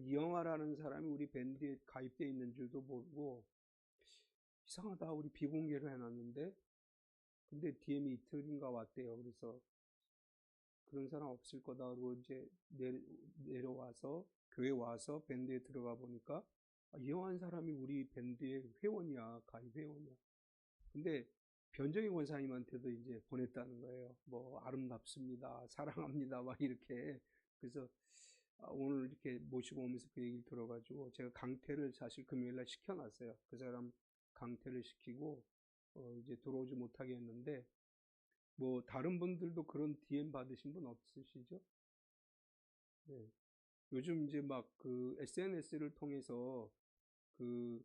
이영하라는 사람이 우리 밴드에 가입되어 있는 줄도 모르고, 이상하다, 우리 비공개로 해놨는데, 근데 DM이 이틀인가 왔대요. 그래서 그런 사람 없을 거다. 그러고 이제 내려와서, 교회 와서 밴드에 들어가 보니까, 이영한 사람이 우리 밴드의 회원이야, 가입 회원이야. 근데 변정희 권사님한테도 이제 보냈다는 거예요. 뭐 아름답습니다, 사랑합니다, 막 이렇게. 그래서 오늘 이렇게 모시고 오면서 그 얘기를 들어가지고 제가 강퇴를 사실 금요일날 시켜놨어요. 그 사람 강퇴를 시키고 이제 들어오지 못하게 했는데, 뭐 다른 분들도 그런 DM 받으신 분 없으시죠? 네. 요즘 이제 막 그 SNS를 통해서 그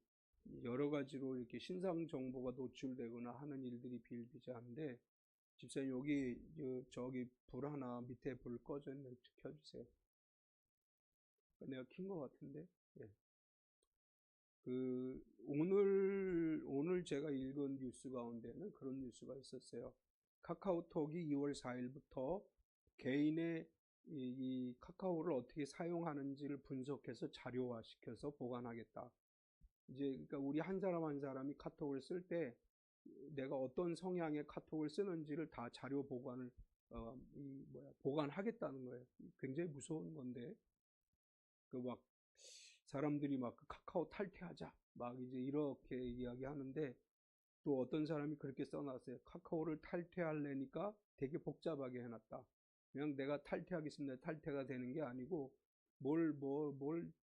여러 가지로 이렇게 신상 정보가 노출되거나 하는 일들이 비일비재한데, 집사님 여기 저기 불 하나 밑에 불 꺼져 있는 켜주세요. 내가 킨 것 같은데. 예. 그 오늘 제가 읽은 뉴스 가운데는 그런 뉴스가 있었어요. 카카오톡이 2월 4일부터 개인의 이 카카오를 어떻게 사용하는지를 분석해서 자료화시켜서 보관하겠다. 이제 그러니까 우리 한 사람 한 사람이 카톡을 쓸 때 내가 어떤 성향의 카톡을 쓰는지를 다 자료 보관을 보관하겠다는 거예요. 굉장히 무서운 건데, 그 막 사람들이 막 카카오 탈퇴하자 막 이제 이렇게 이야기하는데, 또 어떤 사람이 그렇게 써놨어요. 카카오를 탈퇴하려니까 되게 복잡하게 해놨다. 그냥 내가 탈퇴하겠습니다, 탈퇴가 되는 게 아니고 뭘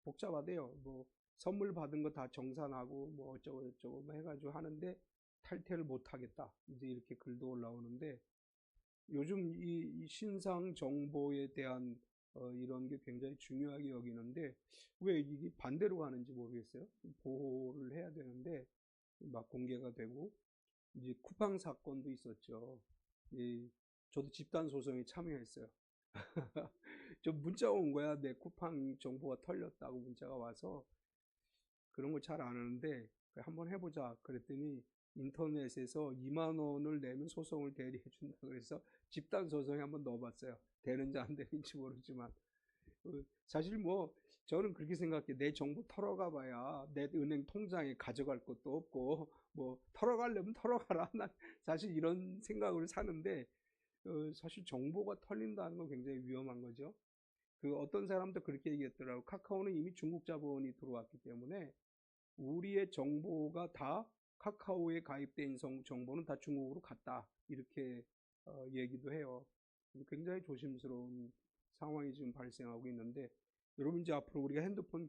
복잡하대요. 뭐 선물 받은 거 다 정산하고 뭐 어쩌고 저쩌고 뭐 해가지고 하는데 탈퇴를 못 하겠다, 이제 이렇게 글도 올라오는데, 요즘 이 신상 정보에 대한 이런 게 굉장히 중요하게 여기는데 왜 이게 반대로 가는지 모르겠어요. 보호를 해야 되는데 막 공개가 되고, 이제 쿠팡 사건도 있었죠. 저도 집단 소송에 참여했어요. 좀 문자가 온 거야. 내 쿠팡 정보가 털렸다고 문자가 와서. 그런 걸 잘 안 하는데 한번 해보자 그랬더니 인터넷에서 2만 원을 내면 소송을 대리해 준다 그래서 집단 소송에 한번 넣어봤어요. 되는지 안 되는지 모르지만 사실 뭐 저는 그렇게 생각해. 내 정보 털어가 봐야 내 은행 통장에 가져갈 것도 없고, 뭐 털어가려면 털어가라. 난 사실 이런 생각으로 사는데, 사실 정보가 털린다는 건 굉장히 위험한 거죠. 그 어떤 사람도 그렇게 얘기했더라고. 카카오는 이미 중국 자본이 들어왔기 때문에 우리의 정보가 다, 카카오에 가입된 정보는 다 중국으로 갔다, 이렇게 얘기도 해요. 굉장히 조심스러운 상황이 지금 발생하고 있는데, 여러분 이제 앞으로 우리가 핸드폰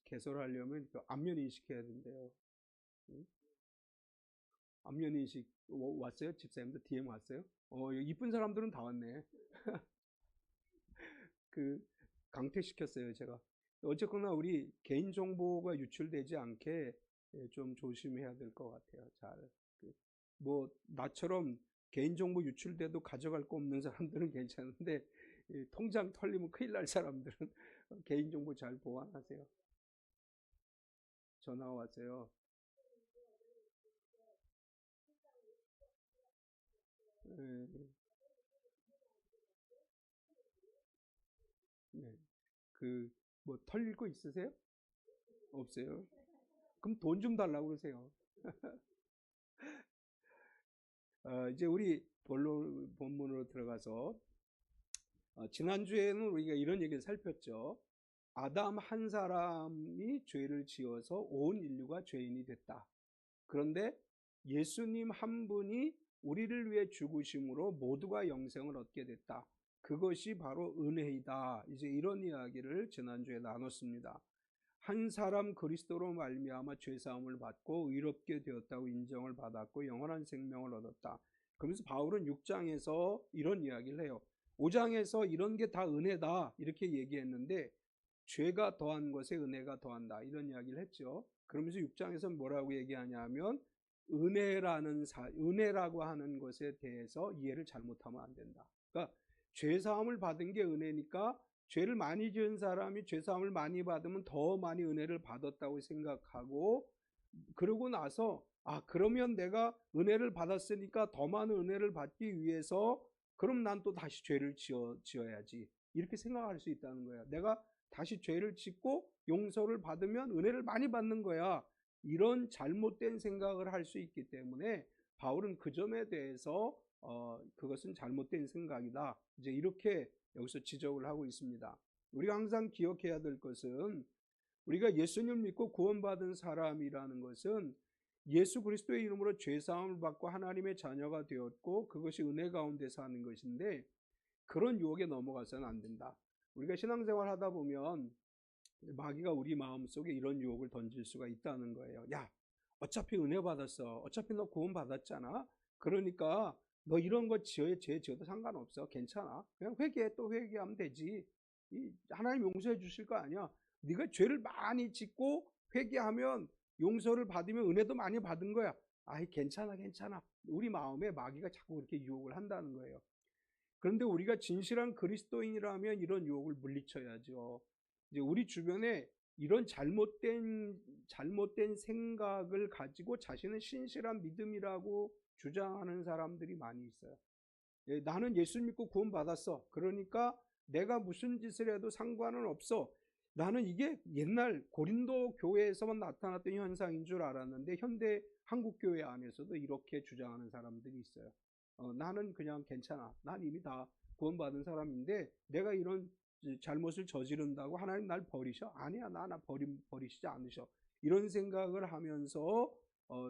개설하려면 그 안면 인식해야 된대요. 응? 안면 인식 왔어요? 집사님들 DM 왔어요? 이쁜 사람들은 다 왔네. 그 강퇴시켰어요, 제가. 어쨌거나 우리 개인정보가 유출되지 않게 좀 조심해야 될 것 같아요. 뭐 나처럼 개인정보 유출돼도 가져갈 거 없는 사람들은 괜찮은데, 통장 털리면 큰일 날 사람들은 개인정보 잘 보관하세요. 전화 왔어요. 네, 네. 뭐 털릴 거 있으세요? 없어요? 그럼 돈 좀 달라고 그러세요. 이제 우리 본문으로 들어가서, 지난주에는 우리가 이런 얘기를 살폈죠. 아담 한 사람이 죄를 지어서 온 인류가 죄인이 됐다. 그런데 예수님 한 분이 우리를 위해 죽으심으로 모두가 영생을 얻게 됐다. 그것이 바로 은혜이다. 이제 이런 이야기를 지난주에 나눴습니다. 한 사람 그리스도로 말미암아 죄 사함을 받고 의롭게 되었다고 인정을 받았고 영원한 생명을 얻었다. 그러면서 바울은 6장에서 이런 이야기를 해요. 5장에서 이런 게 다 은혜다 이렇게 얘기했는데, 죄가 더한 것에 은혜가 더한다 이런 이야기를 했죠. 그러면서 6장에서 뭐라고 얘기하냐면, 은혜라고 하는 것에 대해서 이해를 잘못하면 안 된다. 그러니까 죄 사함을 받은 게 은혜니까, 죄를 많이 지은 사람이 죄 사함을 많이 받으면 더 많이 은혜를 받았다고 생각하고, 그러고 나서 그러면 내가 은혜를 받았으니까 더 많은 은혜를 받기 위해서 그럼 난 또 다시 죄를 지어야지, 이렇게 생각할 수 있다는 거예요. 내가 다시 죄를 짓고 용서를 받으면 은혜를 많이 받는 거야. 이런 잘못된 생각을 할 수 있기 때문에 바울은 그 점에 대해서 그것은 잘못된 생각이다. 이제 이렇게 여기서 지적을 하고 있습니다. 우리가 항상 기억해야 될 것은 우리가 예수님을 믿고 구원받은 사람이라는 것은 예수 그리스도의 이름으로 죄사함을 받고 하나님의 자녀가 되었고 그것이 은혜 가운데 사는 것인데 그런 유혹에 넘어가서는 안 된다. 우리가 신앙생활 하다 보면 마귀가 우리 마음속에 이런 유혹을 던질 수가 있다는 거예요. 야, 어차피 은혜 받았어. 어차피 너 구원 받았잖아. 그러니까 너 이런 거 죄 지어도 상관없어. 괜찮아. 그냥 회개해. 또 회개하면 되지. 하나님 용서해 주실 거 아니야. 네가 죄를 많이 짓고 회개하면 용서를 받으면 은혜도 많이 받은 거야. 아이, 괜찮아. 우리 마음에 마귀가 자꾸 그렇게 유혹을 한다는 거예요. 그런데 우리가 진실한 그리스도인이라면 이런 유혹을 물리쳐야죠. 이제 우리 주변에 이런 잘못된 생각을 가지고 자신은 신실한 믿음이라고 주장하는 사람들이 많이 있어요. 나는 예수 믿고 구원 받았어. 그러니까 내가 무슨 짓을 해도 상관은 없어. 나는 이게 옛날 고린도 교회에서만 나타났던 현상인 줄 알았는데 현대 한국 교회 안에서도 이렇게 주장하는 사람들이 있어요. 나는 그냥 괜찮아. 난 이미 다 구원받은 사람인데 내가 이런 잘못을 저지른다고 하나님 날 버리셔? 아니야, 나 버리시지 않으셔. 이런 생각을 하면서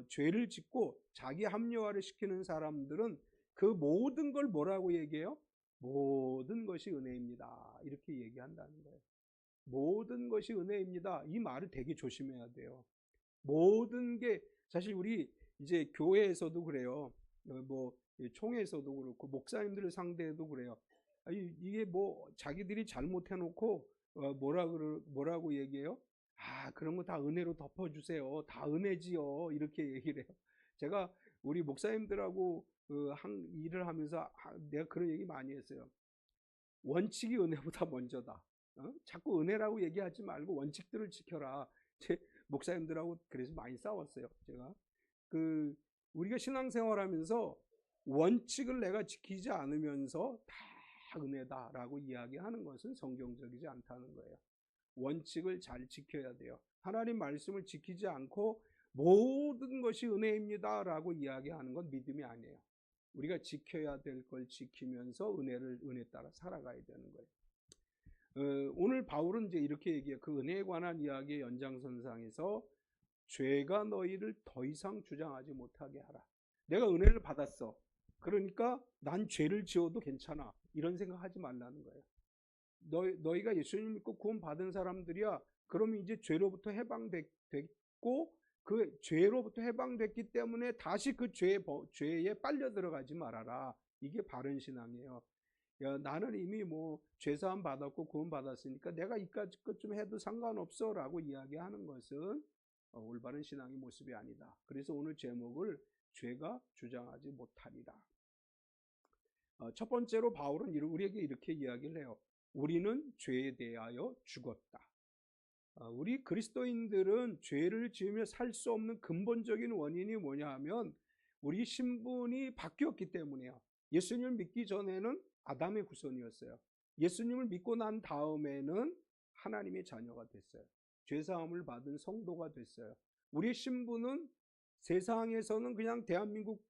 죄를 짓고 자기 합리화를 시키는 사람들은 그 모든 걸 뭐라고 얘기해요? 모든 것이 은혜입니다. 이렇게 얘기한다는 거예요. 모든 것이 은혜입니다. 이 말을 되게 조심해야 돼요. 모든 게 사실 우리 이제 교회에서도 그래요. 뭐 총회에서도 그렇고 목사님들을 상대해도 그래요. 이게 뭐 자기들이 잘못해놓고 뭐라고 얘기해요? 아, 그런 거 다 은혜로 덮어주세요. 다 은혜지요. 이렇게 얘기를 해요. 제가 우리 목사님들하고 일을 하면서 내가 그런 얘기 많이 했어요. 원칙이 은혜보다 먼저다. 자꾸 은혜라고 얘기하지 말고 원칙들을 지켜라. 제 목사님들하고 그래서 많이 싸웠어요. 제가 우리가 신앙생활하면서 원칙을 내가 지키지 않으면서 다 은혜다라고 이야기하는 것은 성경적이지 않다는 거예요. 원칙을 잘 지켜야 돼요. 하나님 말씀을 지키지 않고 모든 것이 은혜입니다라고 이야기하는 건 믿음이 아니에요. 우리가 지켜야 될 걸 지키면서 은혜 따라 살아가야 되는 거예요. 오늘 바울은 이제 이렇게 얘기해요. 그 은혜에 관한 이야기의 연장선상에서 죄가 너희를 더 이상 주장하지 못하게 하라. 내가 은혜를 받았어. 그러니까 난 죄를 지어도 괜찮아. 이런 생각하지 말라는 거예요. 너희가 예수님 믿고 구원 받은 사람들이야. 그러면 이제 죄로부터 해방됐고 그 죄로부터 해방됐기 때문에 다시 그 죄에 빨려 들어가지 말아라. 이게 바른 신앙이에요. 야, 나는 이미 뭐 죄사함 받았고 구원 받았으니까 내가 이까짓 것 좀 해도 상관없어 라고 이야기하는 것은 올바른 신앙의 모습이 아니다. 그래서 오늘 제목을 죄가 주장하지 못하리라. 첫 번째로 바울은 우리에게 이렇게 이야기를 해요. 우리는 죄에 대하여 죽었다. 우리 그리스도인들은 죄를 지으며 살 수 없는 근본적인 원인이 뭐냐 하면 우리 신분이 바뀌었기 때문이에요. 예수님을 믿기 전에는 아담의 후손이었어요. 예수님을 믿고 난 다음에는 하나님의 자녀가 됐어요. 죄사함을 받은 성도가 됐어요. 우리의 신분은 세상에서는 그냥 대한민국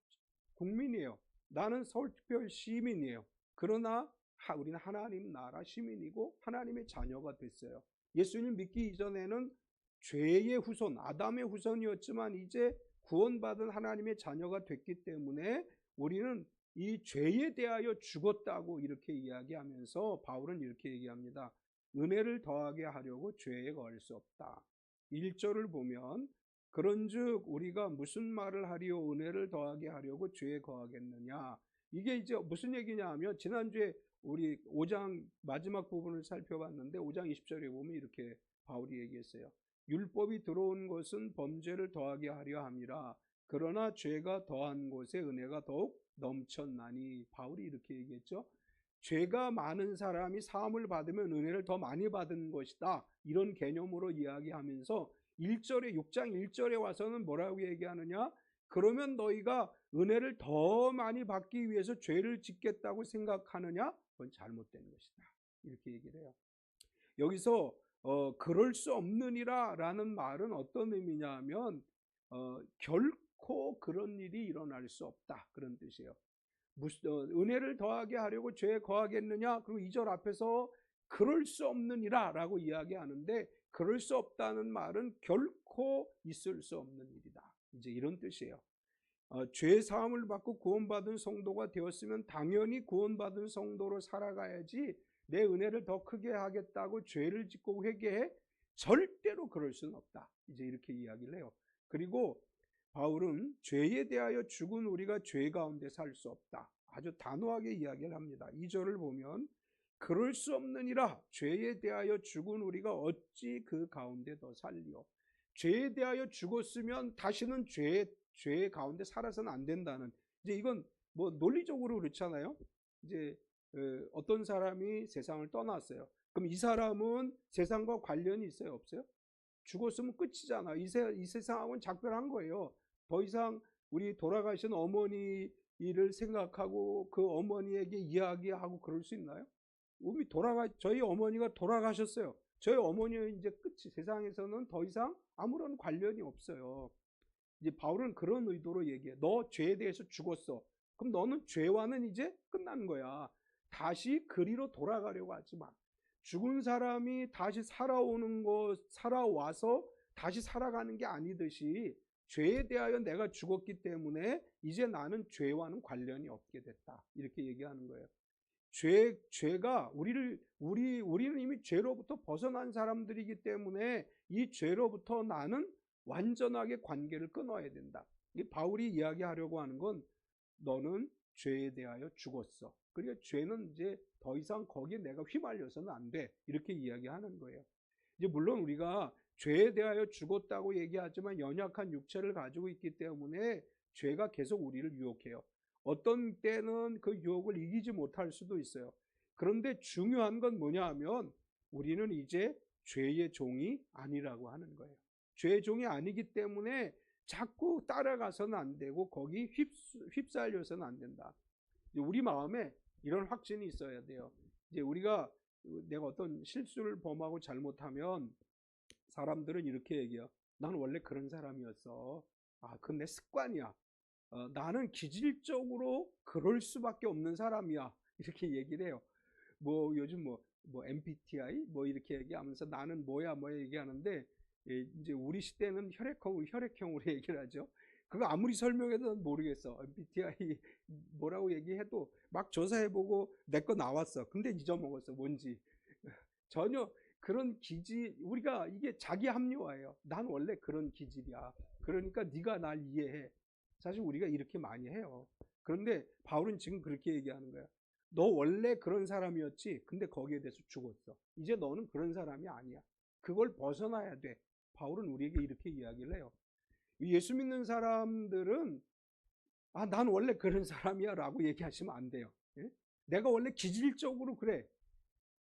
국민이에요. 나는 서울특별 시민이에요. 그러나 우리는 하나님 나라 시민이고 하나님의 자녀가 됐어요. 예수님 믿기 이전에는 죄의 후손, 아담의 후손이었지만 이제 구원받은 하나님의 자녀가 됐기 때문에 우리는 이 죄에 대하여 죽었다고 이렇게 이야기하면서 바울은 이렇게 얘기합니다. 은혜를 더하게 하려고 죄에 거할 수 없다. 1절을 보면 그런즉 우리가 무슨 말을 하리요 은혜를 더하게 하려고 죄에 거하겠느냐. 이게 이제 무슨 얘기냐 하면 지난주에 우리 5장 마지막 부분을 살펴봤는데 5장 20절에 보면 이렇게 바울이 얘기했어요. 율법이 들어온 것은 범죄를 더하게 하려 함이라. 그러나 죄가 더한 곳에 은혜가 더욱 넘쳤나니. 바울이 이렇게 얘기했죠. 죄가 많은 사람이 사함을 받으면 은혜를 더 많이 받은 것이다. 이런 개념으로 이야기하면서 6장 1절에 와서는 뭐라고 얘기하느냐? 그러면 너희가 은혜를 더 많이 받기 위해서 죄를 짓겠다고 생각하느냐? 그건 잘못된 것이다. 이렇게 얘기를 해요. 여기서 그럴 수 없느니라 라는 말은 어떤 의미냐 하면 결코 그런 일이 일어날 수 없다, 그런 뜻이에요. 은혜를 더하게 하려고 죄에 거하겠느냐? 그리고 2절 앞에서 그럴 수 없느니라 라고 이야기하는데, 그럴 수 없다는 말은 결코 있을 수 없는 일이다, 이제 이런 뜻이에요. 죄 사함을 받고 구원받은 성도가 되었으면 당연히 구원받은 성도로 살아가야지, 내 은혜를 더 크게 하겠다고 죄를 짓고 회개해? 절대로 그럴 수는 없다, 이제 이렇게 이야기를 해요. 그리고 바울은 죄에 대하여 죽은 우리가 죄 가운데 살 수 없다, 아주 단호하게 이야기를 합니다. 2절을 보면 그럴 수 없느니라, 죄에 대하여 죽은 우리가 어찌 그 가운데 더 살리오. 죄에 대하여 죽었으면 다시는 죄 가운데 살아서는 안 된다는, 이제 이건 뭐 논리적으로 그렇잖아요. 이제 어떤 사람이 세상을 떠났어요. 그럼 이 사람은 세상과 관련이 있어요, 없어요? 죽었으면 끝이잖아. 이 세상하고는 작별한 거예요. 더 이상 우리 돌아가신 어머니 일을 생각하고 그 어머니에게 이야기하고 그럴 수 있나요? 저희 어머니가 돌아가셨어요. 저희 어머니는 이제 끝이, 세상에서는 더 이상 아무런 관련이 없어요. 이제 바울은 그런 의도로 얘기해. 너 죄에 대해서 죽었어. 그럼 너는 죄와는 이제 끝난 거야. 다시 그리로 돌아가려고 하지 마. 죽은 사람이 다시 살아와서 다시 살아가는 게 아니듯이, 죄에 대하여 내가 죽었기 때문에 이제 나는 죄와는 관련이 없게 됐다, 이렇게 얘기하는 거예요. 죄가 우리는 이미 죄로부터 벗어난 사람들이기 때문에 이 죄로부터 나는 완전하게 관계를 끊어야 된다. 바울이 이야기하려고 하는 건, 너는 죄에 대하여 죽었어. 그러니까 죄는 이제 더 이상 거기에 내가 휘말려서는 안 돼, 이렇게 이야기하는 거예요. 이제 물론 우리가 죄에 대하여 죽었다고 얘기하지만 연약한 육체를 가지고 있기 때문에 죄가 계속 우리를 유혹해요. 어떤 때는 그 유혹을 이기지 못할 수도 있어요. 그런데 중요한 건 뭐냐 하면, 우리는 이제 죄의 종이 아니라고 하는 거예요. 죄의 종이 아니기 때문에 자꾸 따라가서는 안 되고 거기 휩쓸려서는 안 된다. 우리 마음에 이런 확신이 있어야 돼요. 이제 내가 어떤 실수를 범하고 잘못하면 사람들은 이렇게 얘기해요. 난 원래 그런 사람이었어. 그건 내 습관이야. 나는 기질적으로 그럴 수밖에 없는 사람이야, 이렇게 얘기를 해요. 요즘 MBTI 이렇게 얘기하면서 나는 뭐야 얘기하는데, 이제 우리 시대는 혈액형으로 얘기를 하죠. 그거 아무리 설명해도 모르겠어. MBTI 뭐라고 얘기해도 막 조사해보고 내 거 나왔어. 근데 잊어먹었어, 뭔지. 전혀 그런 우리가 이게 자기 합리화예요. 난 원래 그런 기질이야. 그러니까 네가 날 이해해. 사실 우리가 이렇게 많이 해요. 그런데 바울은 지금 그렇게 얘기하는 거야. 너 원래 그런 사람이었지. 근데 거기에 대해서 죽었어. 이제 너는 그런 사람이 아니야. 그걸 벗어나야 돼. 바울은 우리에게 이렇게 이야기를 해요. 예수 믿는 사람들은 난 원래 그런 사람이야 라고 얘기하시면 안 돼요. 내가 원래 기질적으로 그래,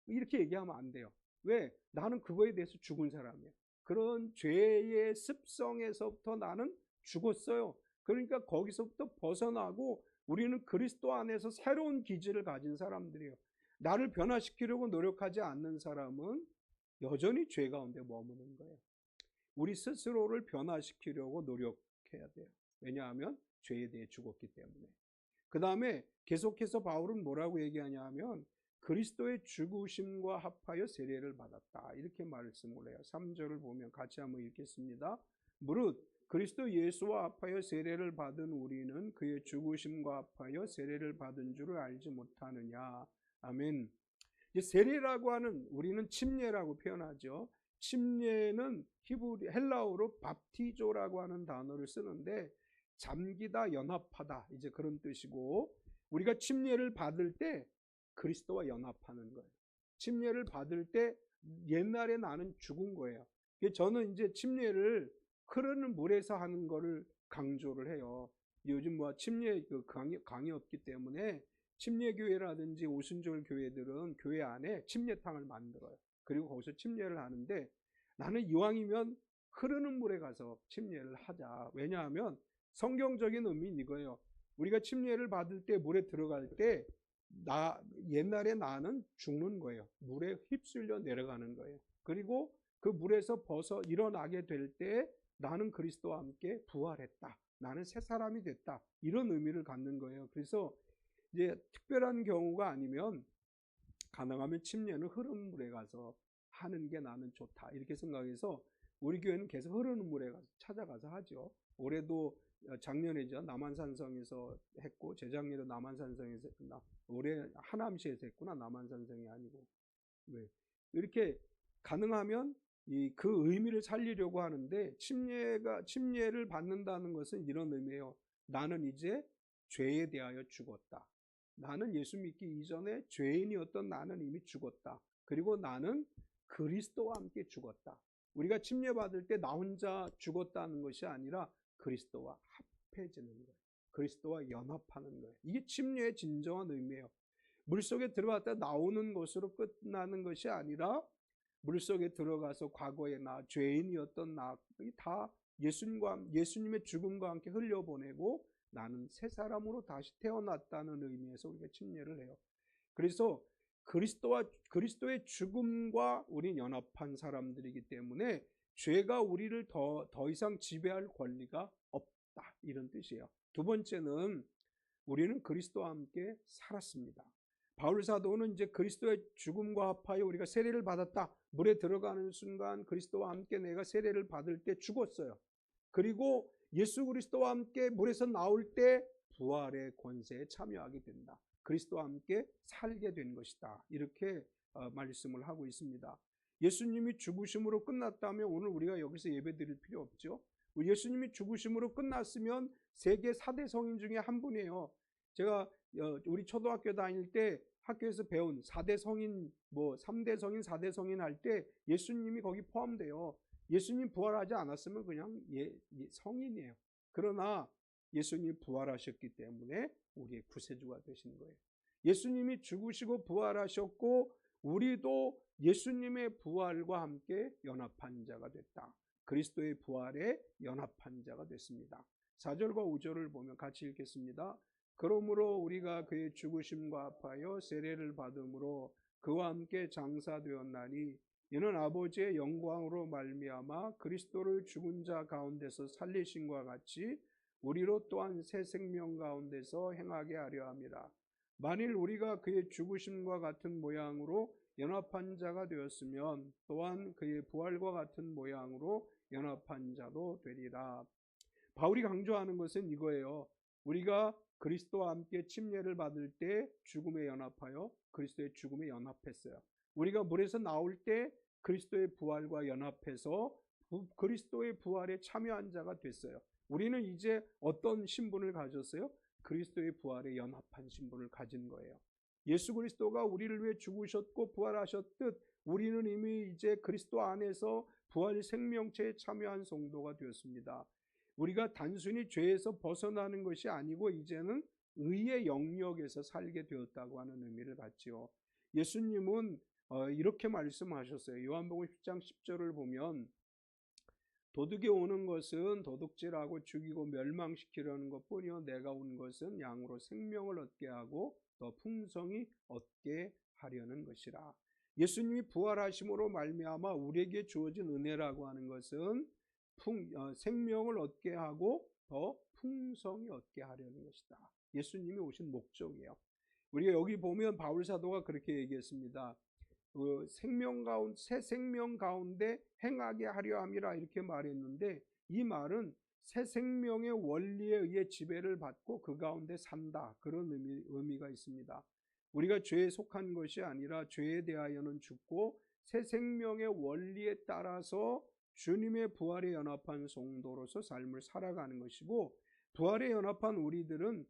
이렇게 얘기하면 안 돼요. 왜? 나는 그거에 대해서 죽은 사람이야. 그런 죄의 습성에서부터 나는 죽었어요. 그러니까 거기서부터 벗어나고 우리는 그리스도 안에서 새로운 기질을 가진 사람들이에요. 나를 변화시키려고 노력하지 않는 사람은 여전히 죄 가운데 머무는 거예요. 우리 스스로를 변화시키려고 노력해야 돼요. 왜냐하면 죄에 대해 죽었기 때문에. 그 다음에 계속해서 바울은 뭐라고 얘기하냐 하면, 그리스도의 죽으심과 합하여 세례를 받았다, 이렇게 말씀을 해요. 3절을 보면 같이 한번 읽겠습니다. 무릇 그리스도 예수와 합하여 세례를 받은 우리는 그의 죽으심과 합하여 세례를 받은 줄을 알지 못하느냐. 아멘. 세례라고 하는, 우리는 침례라고 표현하죠. 침례는 헬라어로 밥티조라고 하는 단어를 쓰는데, 잠기다, 연합하다, 이제 그런 뜻이고, 우리가 침례를 받을 때 그리스도와 연합하는 거예요. 침례를 받을 때 옛날에 나는 죽은 거예요. 저는 이제 침례를 흐르는 물에서 하는 거를 강조를 해요. 요즘 침례 강이 없기 때문에 침례교회라든지 오순절 교회들은 교회 안에 침례탕을 만들어요. 그리고 거기서 침례를 하는데, 나는 이왕이면 흐르는 물에 가서 침례를 하자. 왜냐하면 성경적인 의미는 이거예요. 우리가 침례를 받을 때, 물에 들어갈 때 옛날에 나는 죽는 거예요. 물에 휩쓸려 내려가는 거예요. 그리고 그 물에서 벗어 일어나게 될 때 나는 그리스도와 함께 부활했다. 나는 새 사람이 됐다. 이런 의미를 갖는 거예요. 그래서 이제 특별한 경우가 아니면 가능하면 침례는 흐르는 물에 가서 하는 게 나는 좋다. 이렇게 생각해서 우리 교회는 계속 흐르는 물에 가서 찾아가서 하죠. 올해도 작년에죠. 남한산성에서 했고, 재작년에도 남한산성에서 했구나. 올해 하남시에서 했구나. 남한산성이 아니고. 왜? 이렇게 가능하면 그 의미를 살리려고 하는데, 침례를 받는다는 것은 이런 의미예요. 나는 이제 죄에 대하여 죽었다. 나는 예수 믿기 이전에 죄인이었던 나는 이미 죽었다. 그리고 나는 그리스도와 함께 죽었다. 우리가 침례 받을 때 나 혼자 죽었다는 것이 아니라 그리스도와 합해지는 거예요. 그리스도와 연합하는 거예요. 이게 침례의 진정한 의미예요. 물속에 들어갔다 나오는 것으로 끝나는 것이 아니라 물속에 들어가서 과거의 나, 죄인이었던 나, 다 예수님의 죽음과 함께 흘려보내고 나는 새 사람으로 다시 태어났다는 의미에서 우리가 침례를 해요. 그래서 그리스도의 죽음과 우리 연합한 사람들이기 때문에 죄가 우리를 더 이상 지배할 권리가 없다. 이런 뜻이에요. 두 번째는 우리는 그리스도와 함께 살았습니다. 바울 사도는 이제 그리스도의 죽음과 합하여 우리가 세례를 받았다. 물에 들어가는 순간 그리스도와 함께 내가 세례를 받을 때 죽었어요. 그리고 예수 그리스도와 함께 물에서 나올 때 부활의 권세에 참여하게 된다. 그리스도와 함께 살게 된 것이다. 이렇게 말씀을 하고 있습니다. 예수님이 죽으심으로 끝났다면 오늘 우리가 여기서 예배 드릴 필요 없죠. 예수님이 죽으심으로 끝났으면 세계 4대 성인 중에 한 분이에요. 제가 우리 초등학교 다닐 때 학교에서 배운 4대 성인, 3대 성인, 4대 성인 할 때 예수님이 거기 포함돼요. 예수님 부활하지 않았으면 그냥 성인이에요. 그러나 예수님이 부활하셨기 때문에 우리의 구세주가 되신 거예요. 예수님이 죽으시고 부활하셨고 우리도 예수님의 부활과 함께 연합한 자가 됐다. 그리스도의 부활에 연합한 자가 됐습니다. 4절과 5절을 보면 같이 읽겠습니다. 그러므로 우리가 그의 죽으심과 합하여 세례를 받음으로 그와 함께 장사되었나니 이는 아버지의 영광으로 말미암아 그리스도를 죽은 자 가운데서 살리심과 같이 우리로 또한 새 생명 가운데서 행하게 하려 함이라. 만일 우리가 그의 죽으심과 같은 모양으로 연합한 자가 되었으면 또한 그의 부활과 같은 모양으로 연합한 자도 되리라. 바울이 강조하는 것은 이거예요. 우리가 그리스도와 함께 침례를 받을 때 죽음에 연합하여 그리스도의 죽음에 연합했어요. 우리가 물에서 나올 때 그리스도의 부활과 연합해서 그리스도의 부활에 참여한 자가 됐어요. 우리는 이제 어떤 신분을 가졌어요? 그리스도의 부활에 연합한 신분을 가진 거예요. 예수 그리스도가 우리를 위해 죽으셨고 부활하셨듯 우리는 이미 이제 그리스도 안에서 부활 생명체에 참여한 성도가 되었습니다. 우리가 단순히 죄에서 벗어나는 것이 아니고 이제는 의의 영역에서 살게 되었다고 하는 의미를 갖지요. 예수님은 이렇게 말씀하셨어요. 요한복음 10장 10절을 보면 도둑이 오는 것은 도둑질하고 죽이고 멸망시키려는 것뿐이요 내가 온 것은 양으로 생명을 얻게 하고 더 풍성히 얻게 하려는 것이라. 예수님이 부활하심으로 말미암아 우리에게 주어진 은혜라고 하는 것은 생명을 얻게 하고 더 풍성히 얻게 하려는 것이다. 예수님이 오신 목적이에요. 우리가 여기 보면 바울 사도가 그렇게 얘기했습니다. 새 생명 가운데 행하게 하려 함이라 이렇게 말했는데 이 말은 새 생명의 원리에 의해 지배를 받고 그 가운데 산다. 그런 의미가 있습니다. 우리가 죄에 속한 것이 아니라 죄에 대하여는 죽고 새 생명의 원리에 따라서 주님의 부활에 연합한 성도로서 삶을 살아가는 것이고 부활에 연합한 우리들은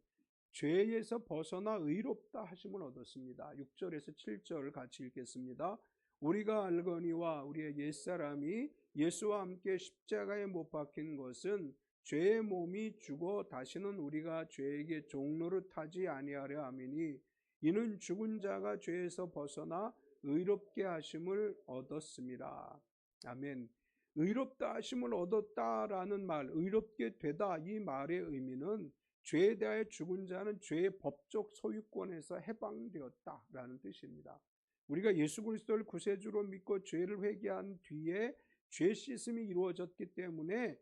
죄에서 벗어나 의롭다 하심을 얻었습니다. 6절에서 7절 같이 읽겠습니다. 우리가 알거니와 우리의 옛사람이 예수와 함께 십자가에 못 박힌 것은 죄의 몸이 죽어 다시는 우리가 죄에게 종노릇하지 아니하려 함이니 이는 죽은 자가 죄에서 벗어나 의롭게 하심을 얻었습니다. 아멘. 의롭다 하심을 얻었다라는 말, 의롭게 되다 이 말의 의미는 죄에 대하여 죽은 자는 죄의 법적 소유권에서 해방되었다라는 뜻입니다. 우리가 예수 그리스도를 구세주로 믿고 죄를 회개한 뒤에 죄 씻음이 이루어졌기 때문에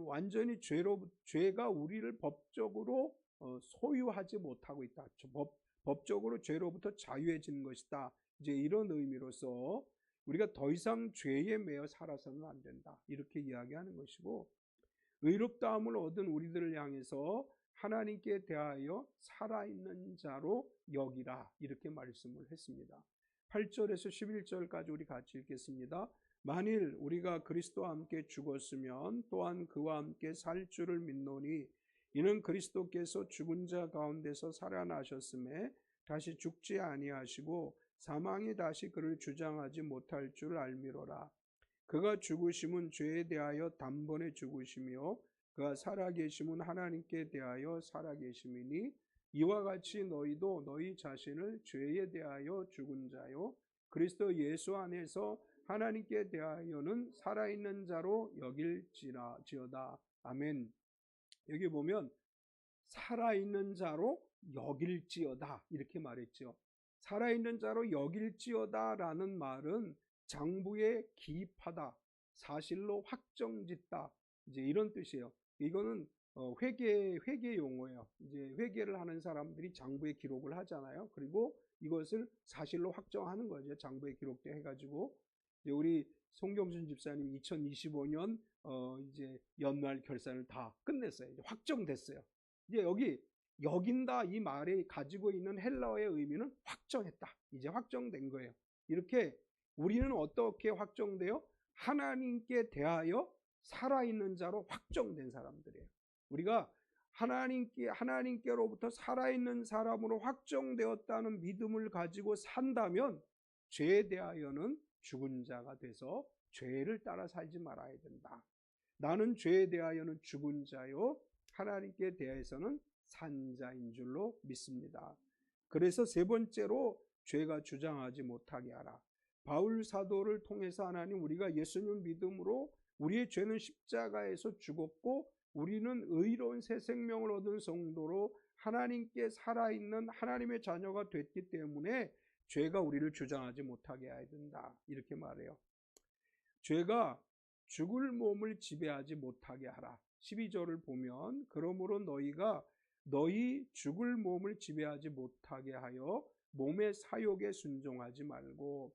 완전히 죄가 우리를 법적으로 소유하지 못하고 있다. 법적으로 죄로부터 자유해지는 것이다. 이제 이런 의미로서 우리가 더 이상 죄에 매여 살아서는 안 된다. 이렇게 이야기하는 것이고, 의롭다함을 얻은 우리들을 향해서 하나님께 대하여 살아있는 자로 여기라. 이렇게 말씀을 했습니다. 8절에서 11절까지 우리 같이 읽겠습니다. 만일 우리가 그리스도와 함께 죽었으면 또한 그와 함께 살 줄을 믿노니 이는 그리스도께서 죽은 자 가운데서 살아나셨음에 다시 죽지 아니하시고 사망이 다시 그를 주장하지 못할 줄 알미로라. 그가 죽으심은 죄에 대하여 단번에 죽으시며 그가 살아계심은 하나님께 대하여 살아계심이니 이와 같이 너희도 너희 자신을 죄에 대하여 죽은 자요 그리스도 예수 안에서 하나님께 대하여는 살아있는 자로 여길지어다. 아멘. 여기 보면 살아있는 자로 여길지어다 이렇게 말했죠. 살아있는 자로 여길지어다 라는 말은 장부에 기입하다, 사실로 확정짓다, 이제 이런 뜻이에요. 이거는 회계 용어예요. 이제 회계를 하는 사람들이 장부에 기록을 하잖아요. 그리고 이것을 사실로 확정하는 거죠. 장부에 기록돼 해가지고 우리 송경순 집사님이 2025년 이제 연말 결산을 다 끝냈어요. 이제 확정됐어요. 이제 여기 여긴다 이 말이 가지고 있는 헬라어의 의미는 확정했다. 이제 확정된 거예요. 이렇게 우리는 어떻게 확정돼요? 하나님께 대하여 살아있는 자로 확정된 사람들이에요. 우리가 하나님께로부터 살아있는 사람으로 확정되었다는 믿음을 가지고 산다면 죄에 대하여는 죽은 자가 돼서 죄를 따라 살지 말아야 된다. 나는 죄에 대하여는 죽은 자요 하나님께 대해서는 산 자인 줄로 믿습니다. 그래서 세 번째로 죄가 주장하지 못하게 하라. 바울 사도를 통해서 하나님 우리가 예수님 믿음으로 우리의 죄는 십자가에서 죽었고 우리는 의로운 새 생명을 얻은 성도로 하나님께 살아있는 하나님의 자녀가 됐기 때문에 죄가 우리를 주장하지 못하게 해야 된다. 이렇게 말해요. 죄가 죽을 몸을 지배하지 못하게 하라. 12절을 보면 그러므로 너희가 너희 죽을 몸을 지배하지 못하게 하여 몸의 사욕에 순종하지 말고.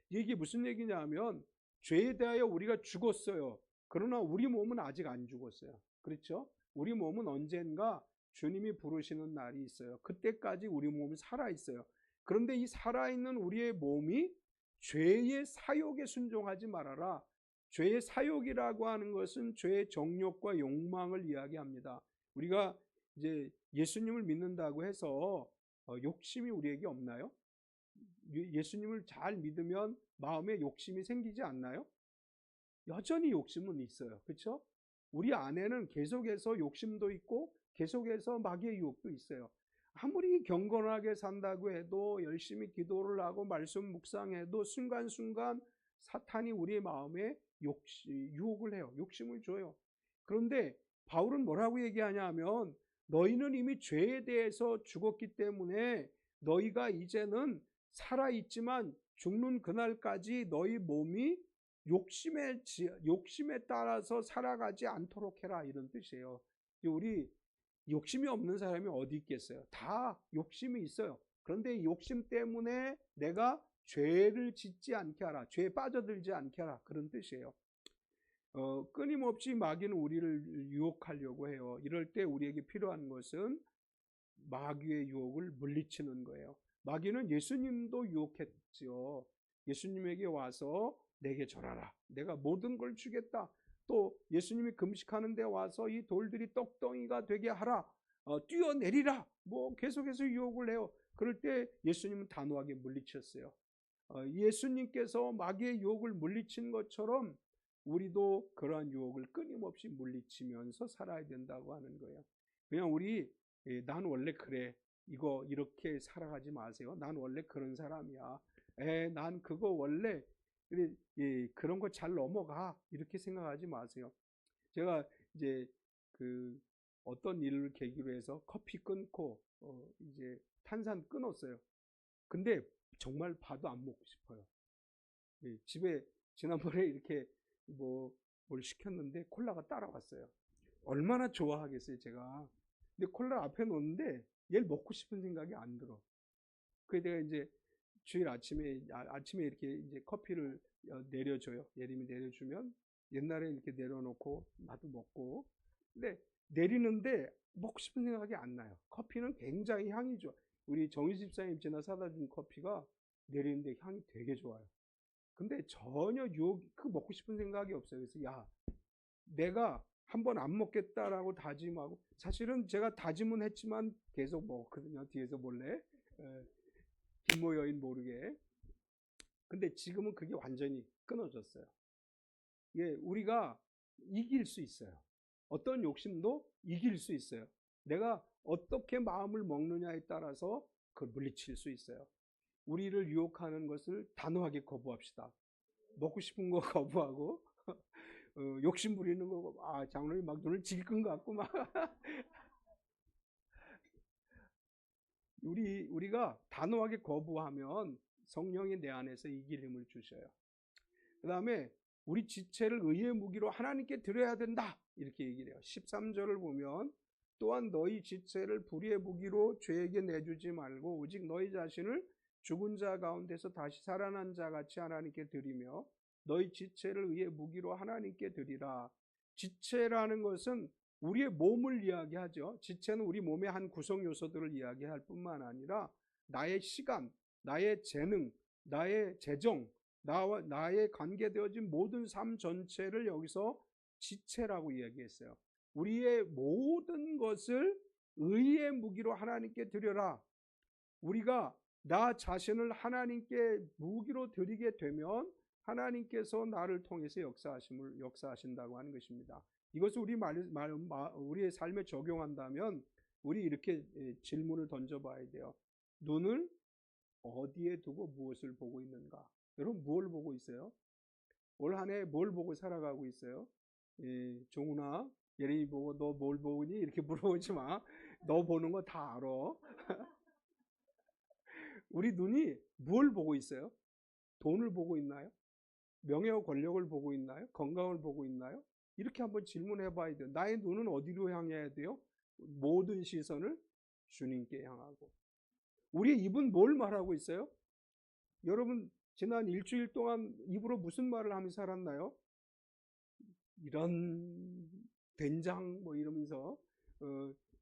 이게 무슨 얘기냐면 죄에 대하여 우리가 죽었어요. 그러나 우리 몸은 아직 안 죽었어요. 그렇죠? 우리 몸은 언젠가 주님이 부르시는 날이 있어요. 그때까지 우리 몸은 살아있어요. 그런데 이 살아있는 우리의 몸이 죄의 사욕에 순종하지 말아라. 죄의 사욕이라고 하는 것은 죄의 정욕과 욕망을 이야기합니다. 우리가 이제 예수님을 믿는다고 해서 욕심이 우리에게 없나요? 예수님을 잘 믿으면 마음에 욕심이 생기지 않나요? 여전히 욕심은 있어요. 그렇죠? 우리 안에는 계속해서 욕심도 있고 계속해서 마귀의 유혹도 있어요. 아무리 경건하게 산다고 해도 열심히 기도를 하고 말씀 묵상해도 순간순간 사탄이 우리의 마음에 유혹을 해요. 욕심을 줘요. 그런데 바울은 뭐라고 얘기하냐 하면 너희는 이미 죄에 대해서 죽었기 때문에 너희가 이제는 살아있지만 죽는 그날까지 너희 몸이 욕심에 따라서 살아가지 않도록 해라 이런 뜻이에요. 우리 욕심이 없는 사람이 어디 있겠어요? 다 욕심이 있어요. 그런데 욕심 때문에 내가 죄를 짓지 않게 하라. 죄에 빠져들지 않게 하라. 그런 뜻이에요. 끊임없이 마귀는 우리를 유혹하려고 해요. 이럴 때 우리에게 필요한 것은 마귀의 유혹을 물리치는 거예요. 마귀는 예수님도 유혹했지요. 예수님에게 와서 내게 절하라. 내가 모든 걸 주겠다. 또 예수님이 금식하는 데 와서 이 돌들이 떡덩이가 되게 하라. 뛰어내리라. 뭐 계속해서 유혹을 해요. 그럴 때 예수님은 단호하게 물리쳤어요. 예수님께서 마귀의 유혹을 물리친 것처럼 우리도 그러한 유혹을 끊임없이 물리치면서 살아야 된다고 하는 거예요. 그냥 난 원래 그래. 이렇게 살아가지 마세요. 난 원래 그런 사람이야. 난 그거 원래 그런 거 잘 넘어가. 이렇게 생각하지 마세요. 제가 이제 어떤 일을 계기로 해서 커피 끊고 이제 탄산 끊었어요. 근데 정말 봐도 안 먹고 싶어요. 예, 집에 지난번에 이렇게 뭘 시켰는데 콜라가 따라왔어요. 얼마나 좋아하겠어요, 제가. 근데 콜라 앞에 놓는데 얘를 먹고 싶은 생각이 안 들어. 그래서 내가 이제 주일 아침에 이렇게 이제 커피를 내려줘요. 예림이 내려주면 옛날에 이렇게 내려놓고 나도 먹고. 근데 내리는데 먹고 싶은 생각이 안 나요. 커피는 굉장히 향이 좋아. 우리 정희 집사님 제가 사다 준 커피가 내리는데 향이 되게 좋아요. 근데 전혀 그 먹고 싶은 생각이 없어요. 그래서 야, 내가 한번 안 먹겠다라고 다짐하고, 사실은 제가 다짐은 했지만 계속 먹었거든요. 뒤에서 몰래. 김모 여인 모르게. 근데 지금은 그게 완전히 끊어졌어요. 예, 우리가 이길 수 있어요. 어떤 욕심도 이길 수 있어요. 내가 어떻게 마음을 먹느냐에 따라서 그걸 물리칠 수 있어요. 우리를 유혹하는 것을 단호하게 거부합시다. 먹고 싶은 거 거부하고, 욕심 부리는 거, 장로님 막 눈을 질끈 것 같고, 막. 우리가 단호하게 거부하면 성령이 내 안에서 이길 힘을 주셔요. 그 다음에 우리 지체를 의의 무기로 하나님께 드려야 된다. 이렇게 얘기를 해요. 13절을 보면 또한 너희 지체를 불의의 무기로 죄에게 내주지 말고 오직 너희 자신을 죽은 자 가운데서 다시 살아난 자 같이 하나님께 드리며 너희 지체를 의의 무기로 하나님께 드리라. 지체라는 것은 우리의 몸을 이야기하죠. 지체는 우리 몸의 한 구성 요소들을 이야기할 뿐만 아니라 나의 시간, 나의 재능, 나의 재정, 나의 관계되어진 모든 삶 전체를 여기서 지체라고 이야기했어요. 우리의 모든 것을 의의 무기로 하나님께 드려라. 우리가 나 자신을 하나님께 무기로 드리게 되면 하나님께서 나를 통해서 역사하신다고 하는 것입니다. 이것을 우리의 삶에 적용한다면 우리 이렇게 질문을 던져봐야 돼요. 눈을 어디에 두고 무엇을 보고 있는가? 여러분 뭘 보고 있어요? 올 한 해 뭘 보고 살아가고 있어요? 종훈아, 예림이 보고 너 뭘 보니? 이렇게 물어보지 마. 너 보는 거 다 알아. 우리 눈이 뭘 보고 있어요? 돈을 보고 있나요? 명예와 권력을 보고 있나요? 건강을 보고 있나요? 이렇게 한번 질문해 봐야 돼요. 나의 눈은 어디로 향해야 돼요? 모든 시선을 주님께 향하고. 우리의 입은 뭘 말하고 있어요? 여러분 지난 일주일 동안 입으로 무슨 말을 하면서 살았나요? 이런 된장 이러면서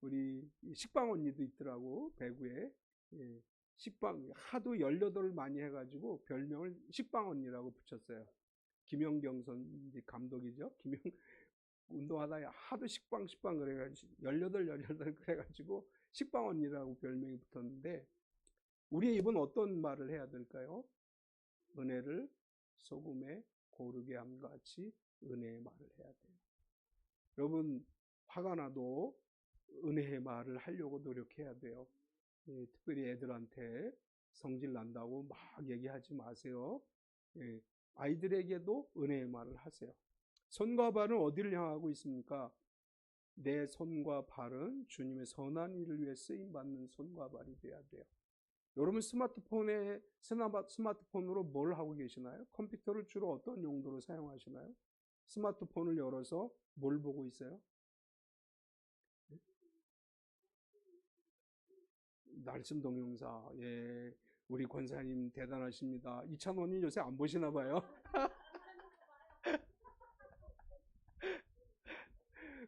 우리 식빵 언니도 있더라고 배구에. 식빵 하도 18을 많이 해가지고 별명을 식빵 언니라고 붙였어요. 김연경 감독이죠. 운동하다 하도 식빵 그래가지고 18 그래가지고 식빵 언니라고 별명이 붙었는데 우리의 입은 어떤 말을 해야 될까요? 은혜를 소금에 고르게 함과 같이 은혜의 말을 해야 돼요. 여러분 화가 나도 은혜의 말을 하려고 노력해야 돼요. 특별히 애들한테 성질 난다고 막 얘기하지 마세요. 아이들에게도 은혜의 말을 하세요. 손과 발은 어디를 향하고 있습니까? 내 손과 발은 주님의 선한 일을 위해 쓰임받는 손과 발이 돼야 돼요. 여러분 스마트폰으로 뭘 하고 계시나요? 컴퓨터를 주로 어떤 용도로 사용하시나요? 스마트폰을 열어서 뭘 보고 있어요? 말씀 동영상. 예, 우리 권사님 대단하십니다. 이찬원이 요새 안 보시나 봐요.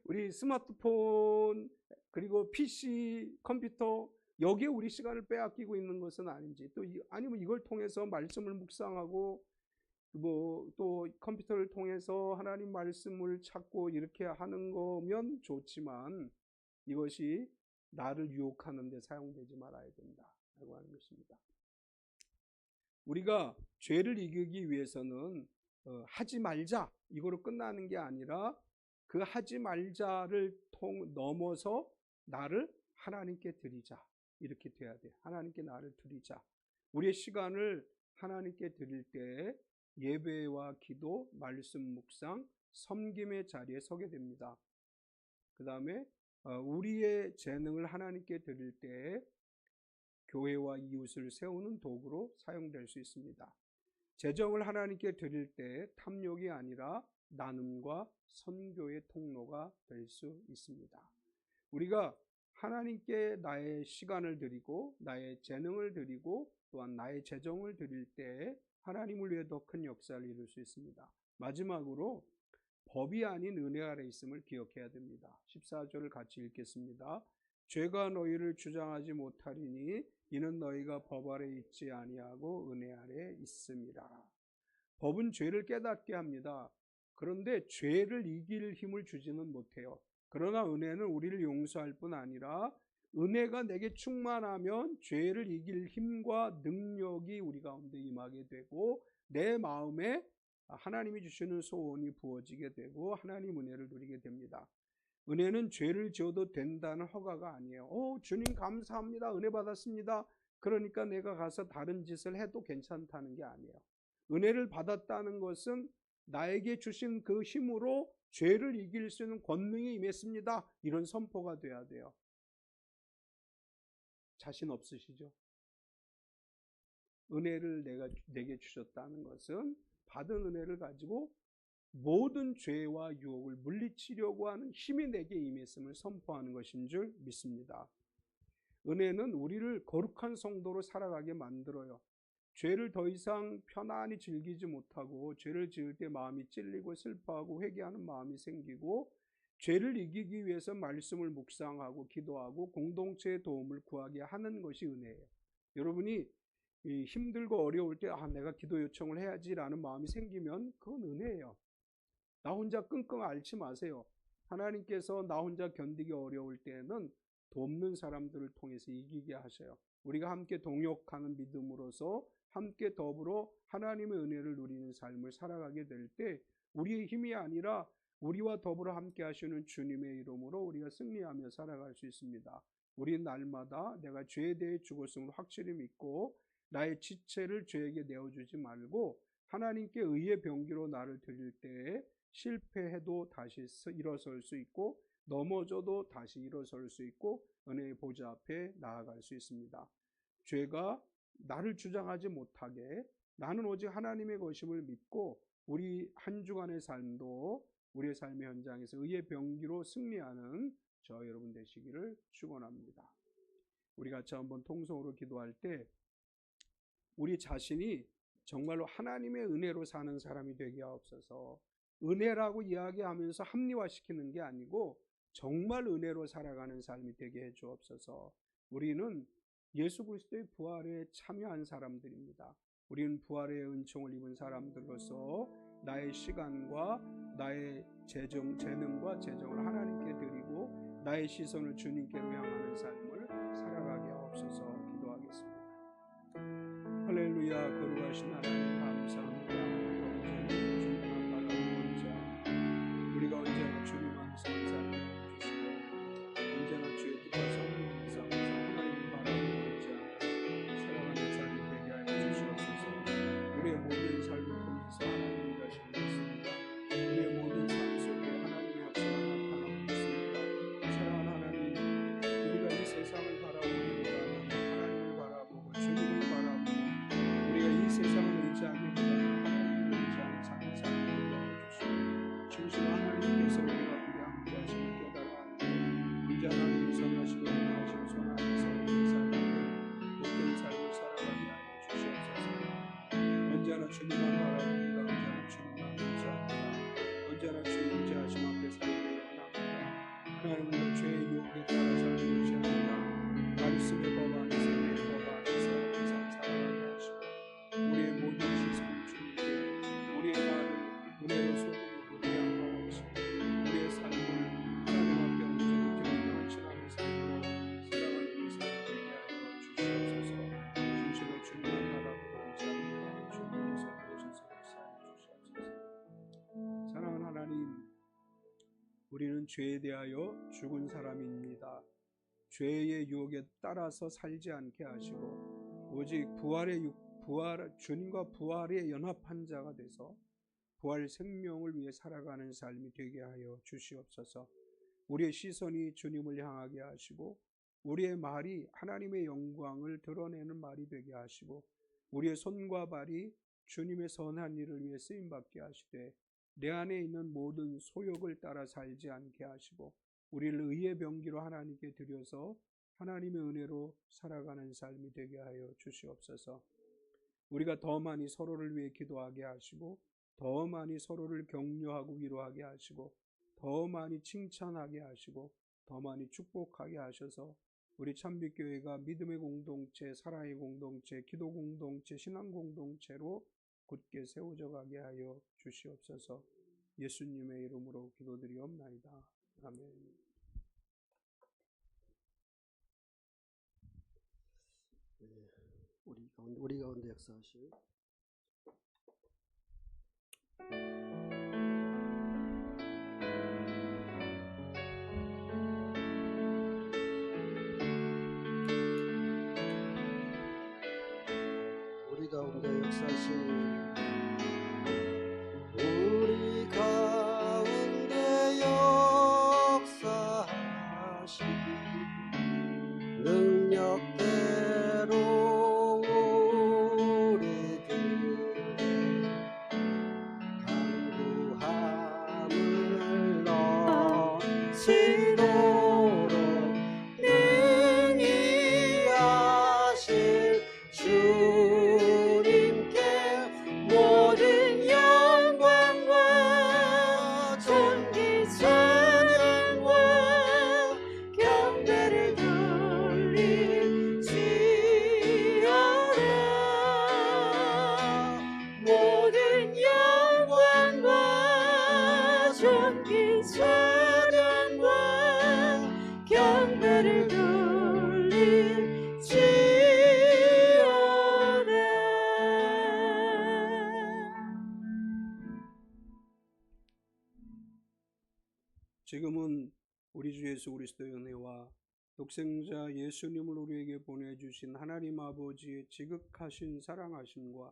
우리 스마트폰 그리고 PC, 컴퓨터 여기에 우리 시간을 빼앗기고 있는 것은 아닌지 아니면 이걸 통해서 말씀을 묵상하고 또 컴퓨터를 통해서 하나님 말씀을 찾고 이렇게 하는 거면 좋지만 이것이 나를 유혹하는 데 사용되지 말아야 된다라고 하는 것입니다. 우리가 죄를 이기기 위해서는 하지 말자 이거로 끝나는 게 아니라 그 하지 말자를 넘어서 나를 하나님께 드리자 이렇게 돼야 돼요. 하나님께 나를 드리자. 우리의 시간을 하나님께 드릴 때 예배와 기도, 말씀 묵상, 섬김의 자리에 서게 됩니다. 그 다음에 우리의 재능을 하나님께 드릴 때 교회와 이웃을 세우는 도구로 사용될 수 있습니다. 재정을 하나님께 드릴 때 탐욕이 아니라 나눔과 선교의 통로가 될 수 있습니다. 우리가 하나님께 나의 시간을 드리고 나의 재능을 드리고 또한 나의 재정을 드릴 때 하나님을 위해 더 큰 역사를 이룰 수 있습니다. 마지막으로 법이 아닌 은혜 아래 있음을 기억해야 됩니다. 14절을 같이 읽겠습니다. 죄가 너희를 주장하지 못하리니 이는 너희가 법 아래 있지 아니하고 은혜 아래 있음이라. 법은 죄를 깨닫게 합니다. 그런데 죄를 이길 힘을 주지는 못해요. 그러나 은혜는 우리를 용서할 뿐 아니라 은혜가 내게 충만하면 죄를 이길 힘과 능력이 우리 가운데 임하게 되고 내 마음에 하나님이 주시는 소원이 부어지게 되고 하나님 은혜를 누리게 됩니다. 은혜는 죄를 지어도 된다는 허가가 아니에요. 주님 감사합니다. 은혜 받았습니다. 그러니까 내가 가서 다른 짓을 해도 괜찮다는 게 아니에요. 은혜를 받았다는 것은 나에게 주신 그 힘으로 죄를 이길 수 있는 권능이 임했습니다. 이런 선포가 돼야 돼요. 자신 없으시죠? 은혜를 내게 주셨다는 것은 받은 은혜를 가지고 모든 죄와 유혹을 물리치려고 하는 힘이 내게 임했음을 선포하는 것인 줄 믿습니다. 은혜는 우리를 거룩한 성도로 살아가게 만들어요. 죄를 더 이상 편안히 즐기지 못하고 죄를 지을 때 마음이 찔리고 슬퍼하고 회개하는 마음이 생기고 죄를 이기기 위해서 말씀을 묵상하고 기도하고 공동체의 도움을 구하게 하는 것이 은혜예요. 여러분이 힘들고 어려울 때 내가 기도 요청을 해야지라는 마음이 생기면 그건 은혜예요. 나 혼자 끙끙 앓지 마세요. 하나님께서 나 혼자 견디기 어려울 때에는 돕는 사람들을 통해서 이기게 하셔요. 우리가 함께 동역하는 믿음으로서 함께 더불어 하나님의 은혜를 누리는 삶을 살아가게 될 때 우리의 힘이 아니라 우리와 더불어 함께 하시는 주님의 이름으로 우리가 승리하며 살아갈 수 있습니다. 우리는 날마다 내가 죄에 대해 죽었음을 확실히 믿고 나의 지체를 죄에게 내어주지 말고 하나님께 의의 병기로 나를 드릴 때에 실패해도 다시 일어설 수 있고 넘어져도 다시 일어설 수 있고 은혜의 보좌 앞에 나아갈 수 있습니다. 죄가 나를 주장하지 못하게 나는 오직 하나님의 것임을 믿고 우리 한 주간의 삶도 우리의 삶의 현장에서 의의 병기로 승리하는 저 여러분 되시기를 축원합니다. 우리 같이 한번 통성으로 기도할 때 우리 자신이 정말로 하나님의 은혜로 사는 사람이 되게 하옵소서. 은혜라고 이야기하면서 합리화시키는 게 아니고 정말 은혜로 살아가는 삶이 되게 해 주옵소서. 우리는 예수 그리스도의 부활에 참여한 사람들입니다. 우리는 부활의 은총을 입은 사람들로서 나의 시간과 나의 재능과 재정을 하나님께 드리고 나의 시선을 주님께로 향하는 삶을 살아가게 하옵소서. 기도하겠습니다. 할렐루야. 거룩하신 하나님 감사합니다. 우리가 언제나 주님 안에서 살게 해주시고 언제나 주의 뜻과 성령의 삶에서 하나님을 바라보고 있지 않고 살아가는 삶이 되게 하여 주시옵소서. 우리의 모든 삶을 통해서 하나님의 일하심을 믿습니다. 우리의 모든 삶 속에 하나님의 역사가 나타나고 있습니다. 사랑하는 하나님, 우리가 이 세상을 바라보기보다는 하나님을 바라보고 주님을 바라보고 우리가 이 세상을 의지하기보다는 하나님을 의지하는 삶을 살게 하여 주시고 진실한 하나님께서 우리 가운데 함께 하심을 깨달아하는데 언제 하나님이 선하시고 인하신 손 안에서 우리 삶을 복된 삶을 살아가게 하여 주시옵소서. 언제나 주님만 바라봅니다. 언제나 주님만 의지합니다. 언제나 주의 인자하심 앞에 살기를 원합니다. 하나님 우리가 죄의 유혹에 따라 살는 것이 아니라 말씀의 법 안에서 내 법 안에서 항상 살아가게 하시고 우리의 모든 시선을 주님께 우리의 말을 은혜로 소금으로 양보하시고 우리의 삶을 하나님 앞에 온전히 드리며 헌신하는 삶으로 살아가는 이 삶이 되게 하여 주시옵소서. 진실로 주님만 바라보고 의지합니다. 주님께서 오셔서 역사하여 주시옵소서. 사랑하는 하나님, 우리는 죄에 대하여 죽은 사람입니다. 죄의 유혹에 따라서 살지 않게 하시고 오직 주님과 부활에 연합한 자가 돼서 부활 생명을 위해 살아가는 삶이 되게 하여 주시옵소서. 우리의 시선이 주님을 향하게 하시고 우리의 말이 하나님의 영광을 드러내는 말이 되게 하시고 우리의 손과 발이 주님의 선한 일을 위해 쓰임받게 하시되 내 안에 있는 모든 소욕을 따라 살지 않게 하시고 우리를 의의 병기로 하나님께 드려서 하나님의 은혜로 살아가는 삶이 되게 하여 주시옵소서. 우리가 더 많이 서로를 위해 기도하게 하시고 더 많이 서로를 격려하고 위로하게 하시고 더 많이 칭찬하게 하시고 더 많이 축복하게 하셔서 우리 참빛교회가 믿음의 공동체, 사랑의 공동체, 기도 공동체, 신앙 공동체로 굳게 세워져 가게 하여 주시옵소서. 예수님의 이름으로 기도드리옵나이다. 아멘. 우리 가운데 역사하실 우리 가운데 역사하실 우리 가운데 역사하실 능력대로 우리들 강구함을 넘치도록 능히 하실 주님께 모든 영광과 존귀 찬양과 경배를 돌릴지어다. 모든 영광과 존귀 찬양과 경배를 돌릴지어다. 지금은 우리 주 예수 그리스도의 은혜와 독생자 예수님을 우리에게 보내주신 하나님 아버지의 지극하신 사랑하심과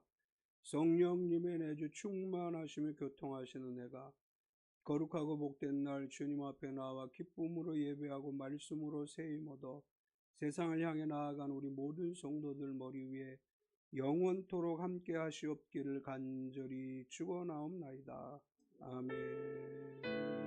성령님의 내주 충만하심에 교통하시는 은혜가 거룩하고 복된 날 주님 앞에 나와 기쁨으로 예배하고 말씀으로 세임 얻어 세상을 향해 나아간 우리 모든 성도들 머리 위에 영원토록 함께 하시옵기를 간절히 축원하옵나이다. 아멘.